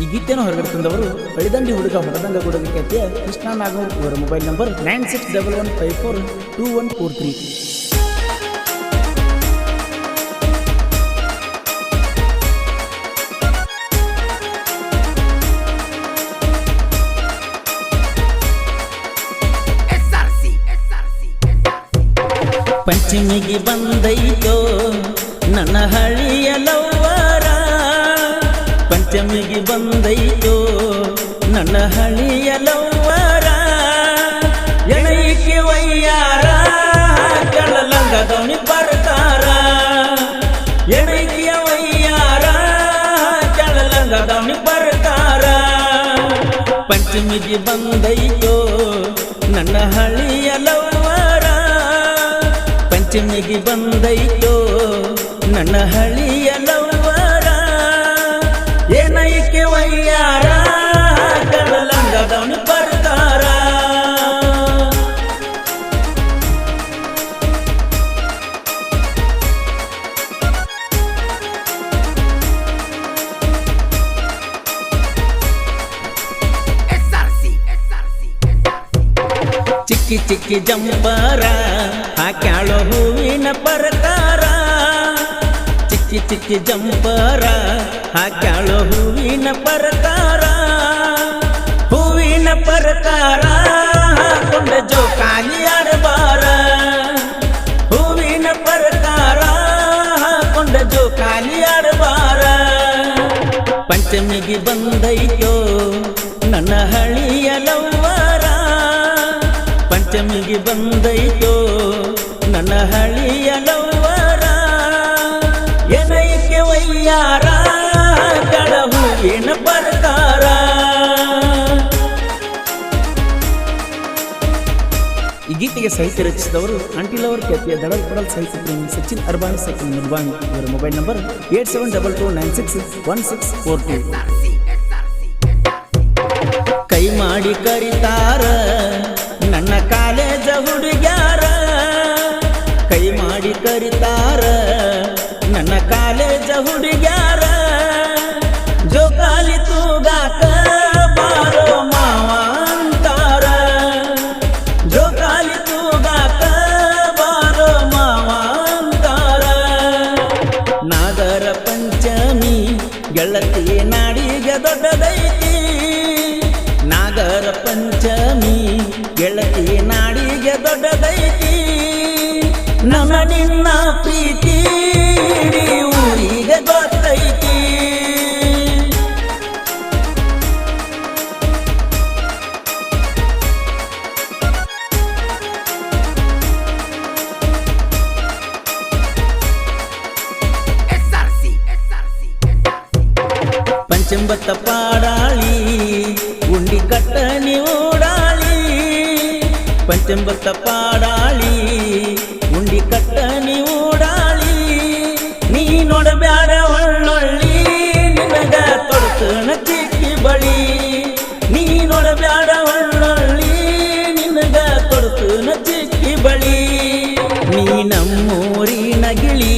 ಈ ಗೀತೆಯನ್ನು ಹೊರಗಡೆ ತಂದವರು ಬಳಿದಂಡಿ ಹುಡುಗ ಮಠದಂಗ ಗುಡುಗ ಖ್ಯಾತಿಯ ಕೃಷ್ಣ ನಾಗೂರ್. ಇವರ ಮೊಬೈಲ್ ನಂಬರ್ 9611542143. ಪಂಚಮಿಗೆ ಬಂದೈತೋ ನನ್ನ ಹಳಿಯ ಲವ್ವರ, ಪಂಚಮಿಗೆ ಬಂದೈತೋ ನನ್ನ ಹಳಿಯ ಲವ್ವರ, ಎಣೈಕೆ ವಯ್ಯಾರ ಕೆಳಲಂಗದವನಿ ಬರ್ತಾರ, ಎಣೈಕೆಯ ವಯ್ಯಾರ ಕೆಳಲಂಗದವನಿ ಬರ್ತಾರ. ಪಂಚಮಿಗೆ ಬಂದೈತೋ ನನ್ನ ಹಳಿಯ ಲವ್ವರ, ಪಂಚಮಿಗೆ ಬಂದೈತೋ ನನ್ನ ಹಳಿಯ ಲವ್ವರ, ಏನೈಕೆ ವಯ್ಯಾರ ಕಡಲಂಗದವನು ಬರ್ತಾರ. ಚಿಕ್ಕಿ ಚಿಕ್ಕಿ ಜಂಪರ ಹಾಕ್ಯಾಳೋ ಹೂವಿನ ಪ್ರಕಾರ, ಚಿಕ್ಕಿ ಚಿಕ್ಕಿ ಜಂಪರ ಹಾಕ್ಯಾಳೋ ಹೂವಿನ ಪ್ರಕಾರ, ಹೂವಿನ ಪ್ರಕಾರ ಹಾಕೊಂಡ ಜೋಕಾಲಿ ಆಡಬಾರ, ಹೂವಿನ ಪ್ರಕಾರ ಹಾಕೊಂಡ ಜೋಕಾಲಿ ಆಡಬಾರ. ಪಂಚಮಿಗೆ ಬಂದೈತೋ ನನ್ನ ಹಳಿಯ ಲವ್ವರ, ಪಂಚಮಿಗೆ ಬಂದೈತೋ ನನ್ನ ಹಳಿಯ ಲವ್ವರ, ಏನೈಕೆ ವಯ್ಯಾರ ಕಡ ಹೂವಿನ ಪ್ರಕಾರ. ಈ ಗೀತೆಗೆ ಸಾಹಿತ್ಯ ರಚಿಸಿದವರು ಅಂಟಿಲವರ್ ಖ್ಯಾತಿಯ ದಡಲ್ ಪಡಲ್ ಸಾಹಿತ್ಯ ಪ್ರೇಮಿ ಸಚಿನ್ ಅರ್ಬಾನ್ ಸಚಿನ್ ನಿರ್ಬಾಣಿ. ಇವರ ಮೊಬೈಲ್ ನಂಬರ್ 8722961642. ಕೈ ಮಾಡಿ ಕರಿತಾರ ನನ್ನ ಕಾಲೇಜ ಹುಡುಗ್ಯಾರ, ಕೈ ಮಾಡಿ ಕರಿತಾರ ನನ್ನ ಕಾಲೇಜ ಹುಡುಗ್ಯಾರ, ಜೋಕಾಲಿ ತೂಗಾಕ ಬಾರೋ ಮಾವ ಅಂತಾರ, ಜೋಕಾಲಿ ತೂಗಾಕ ಬಾರೋ ಮಾವ ಅಂತಾರ. ನಾಗರ ಪಂಚಮಿ ಗೆಳತಿ ನಾಡಿಗೆ ದೊಡ್ಡದೈತಿ, ನಾಗರ ಪಂಚಮಿ ಗೆಳತಿ ನಾಡಿಗೆ ದೊಡ್ಡದೈತಿ, ನನ್ನ ನಿನ್ನ ಪ್ರೀತಿ ಊರಿಗೆ ಗೊತ್ತೈತಿ. ಪಂಚಂಬತ್ತ ಪಾಡಾಳಿ ಉಂಡಿ ಕಟ್ಟನಿ ಓಡಾಳಿ, ಪಂಚಂಬತ್ತ ಪಾಡಾಳಿ ಉಂಡಿ ಕಟ್ಟನಿ ಓಡಾಳಿ, ನೀ ನೋಡಬ್ಯಾಡ ಒಳ್ಳೊಳ್ಳಿ ನಿನಗ ತೊಡತನ ಚಿಕ್ಕಿ ಬಳಿ, ನೀ ನೋಡಬ್ಯಾಡ ಒಳ್ಳೊಳ್ಳಿ ನಿನಗ ತೊಡತನ ಚಿಕ್ಕಿ ಬಳಿ. ನೀ ನಮ್ಮೂರಿನ ಗಿಳಿ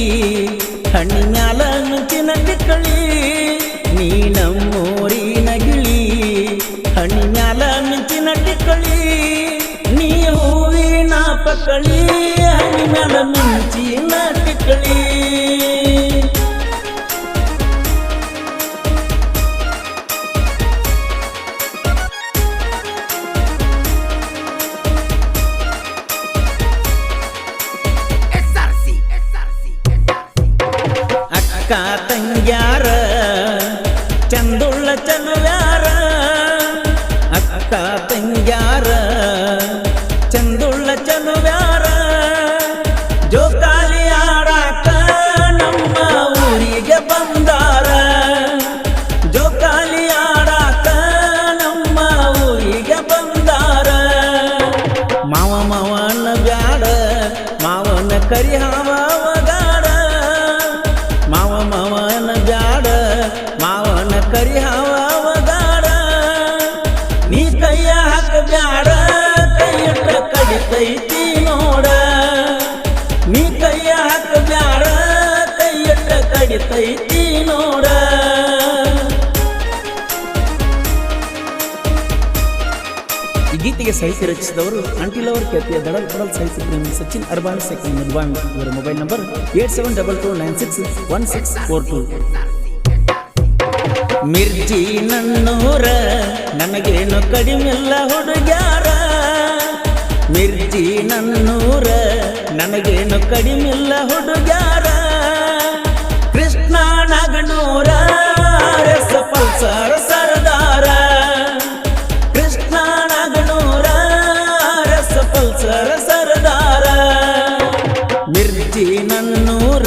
ಹಣ್ಣಿನಾಲ ನುಂಚಿನ ಟಿಕ್ಕಳಿ, ನೀ ನಮ್ಮೂರಿನ ಗಿಳಿ ಹಣ್ಣಿನಾಲ ಮಿಂಚಿನ ಟಿಕ್ಕಳಿ, ನೀ ಹೂವಿನ ಪಕ್ಕಳಿ ಹಣ್ಣಿನಾಲ ಮಿಂಚಿನ ಟಿಕ್ಕಳಿ. ಅಕ್ಕ ತಂಗ್ಯಾರ ಚಂದುಳ್ಳ ಚಲುವ್ಯಾರ, ಅಕ್ಕ ತಂಗ್ಯಾರ ಚಂದುಳ್ಳ ಚಲುವ್ಯಾರ, ಜೋಕಾಲಿ ಆಡಾಕ ನಮ್ಮ ಊರಿಗೆ ಬಂದಾರ, ಜೋಕಾಲಿ ಆಡಾಕ ನಮ್ಮ ಊರಿಗೆ ಬಂದಾರ. ಮಾವ ಮಾವನ ಬ್ಯಾಡ ಮಾವನ ಕರಿ ಹಾವಗಾಡ, ಮಾವ ಮಾವನ ಬ್ಯಾಡ ಮಾವನ ಕರಿ ಹಾವಗಾಡ, ನೀ ಕೈಯ ಹಾಕ ಬ್ಯಾಡ ಕೈಯಿಟ್ಟ ಕಡಿತೈತಿ ನೋಡ, ನೀ ಕೈಯ ಹಾಕ ಬ್ಯಾಡ ಕೈಯಿಟ್ಟ ಕಡಿತೈತಿ ನೋಡ. ಗೀತೆಗೆ ಸಾಹಿತ್ಯ ರಚಿಸಿದವರು ಅಂಟಿಲವರ್ ಖ್ಯಾತಿಯ ದಡಲ್ ಪಡಲ್ ಸಾಹಿತ್ಯ ಪ್ರೇಮಿ ಸಚಿನ್ ಅರ್ಬಾನ್ ಸೆಕೆಂಡ್ ನಿರ್ವಾಣ್. ಇವರ ಮೊಬೈಲ್ ನಂಬರ್ 8722961642. ಮಿರ್ಜಿ ನನ್ನೂರ ನನಗೇನು ಕಡಿಮೆಲ್ಲ ಹುಡುಗ್ಯಾರ, ಮಿರ್ಜಿ ನನ್ನೂರ ನನಗೇನು ಕಡಿಮೆಲ್ಲ ಹುಡುಗ್ಯಾರ. ಕೃಷ್ಣ ನಾಗನೂರ ಪಲ್ಸರ್ ಸರ್ದಾರ, ಕೃಷ್ಣ ನಾಗನೂರ ಪಲ್ಸರ್ ಸರ್ದಾರ. ಮಿರ್ಜಿ ನನ್ನೂರ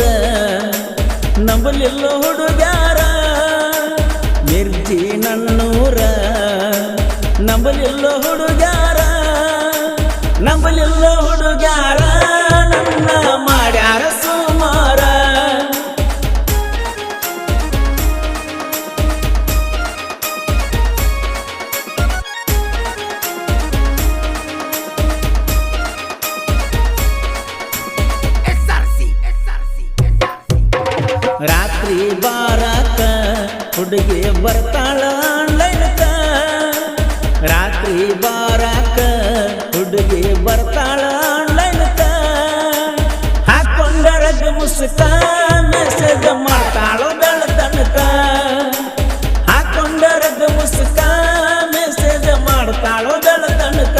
ನಂಬಲಿಲ್ಲ ಹುಡುಗ್ಯಾರ, ಮಿರ್ಜಿ ನನ್ನೂರ ನಂಬಲಿಲ್ಲ ಹುಡುಗ್ಯಾರ, ನಂಬಲಿಲ್ಲ ಹುಡುಗ್ಯಾರ ನನ್ನ ಮಾಡ್ಯಾರ ಸುಮಾರ. ರಾತ್ರಿ ಬಾರಾಕ ಹುಡುಗಿ ಬರ್ತಾಳ ಆನ್ಲೈನ್ಕ, ರಾತ್ರಿ ಬಾರಾಕ ಹುಡುಗಿ ಬರ್ತಾಳ ಆನ್ಲೈನ್ಕ. ಹಾಕೊಂಡರಗ ಮುಸ್ಕ ಮೆಸೇಜ್ ಮಾಡ್ತಾಳೋ ಬೆಳತನಕ, ಹಾಕೊಂಡರಗ ಮುಸ್ಕ ಮೆಸೇಜ್ ಮಾಡ್ತಾಳೋ ಬೆಳತನಕ.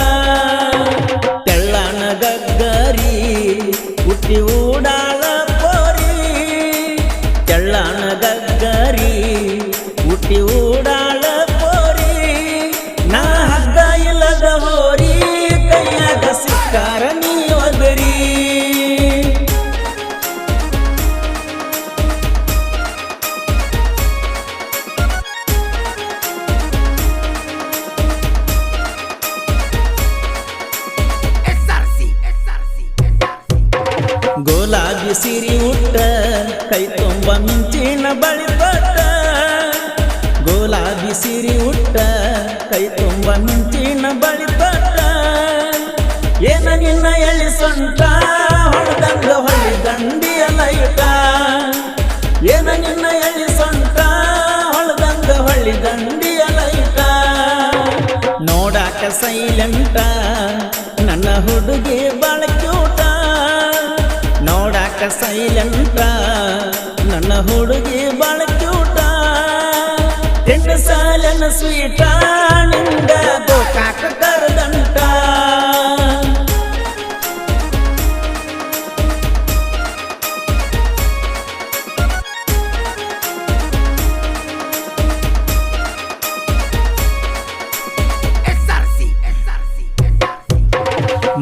ತೆಳ್ಳನ ಗಗ್ಗರಿ ಹುಟ್ಟಿ ಊಡಾಳ ಪೋರಿ, ತೆಳ್ಳನ ಗಗ್ಗರಿ ಹುಟ್ಟಿ ಊಡಾಳ ಪೋರಿ. ನಾ ಹಗ್ಗ ಇಲ್ಲದ ಹೋರಿ ಕೈಯಾಗ ಸಿಕ್ಕಾರ ನೀ ಒದರಿ. ಗುಲಾಬಿ ಸಿರಿ ಉಟ್ಟ ಕೈ ತುಂಬ ಮಿಂಚಿನ ಬಳಿ ಕೊಟ್ಟ, ಗುಲಾಬಿ ಸಿರಿ ಉಟ್ಟ ಕೈ ತುಂಬ ಮಿಂಚಿನ ಬಳಿ ಕೊಟ್ಟ. ಏನ ನಿನ್ನ ಎಳಿ ಸೊಂಟ ಹೊಡೆದಂಗ ಹೊಳಿ ದಂಡಿಯ ಲೈಟ, ಏನ ನಿನ್ನ ಎಳಿ ಸೊಂಟ ಹೊಡೆದಂಗ ಹೊಳಿ ದಂಡಿಯ ಲೈಟ. ನೋಡಾಕ ಸೈಲೆಂಟ ನನ್ನ ಹುಡುಗಿ ಬಾಳ ಕ್ಯೂಟ, ನೋಡಾಕ ಸೈಲೆಂಟ ನನ್ನ ಹುಡುಗಿ ಬಾಳ ಕ್ಯೂಟ. ಹೆಣ್ಣು ಸಾಲನ ಸ್ವೀಟ ನಿಂದ ಗೋಕಾಕ ಕರದಂಟ.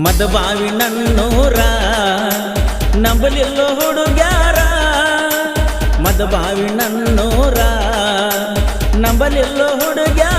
ಮದಬಾವಿ ನನ್ನೂರ ನಂಬಲಿಲ್ಲ ಹುಡುಗ್ಯಾರ, ಮದಬಾವಿ ನನ್ನೂರ ನಂಬಲಿಲ್ಲ ಹುಡುಗ್ಯಾರ.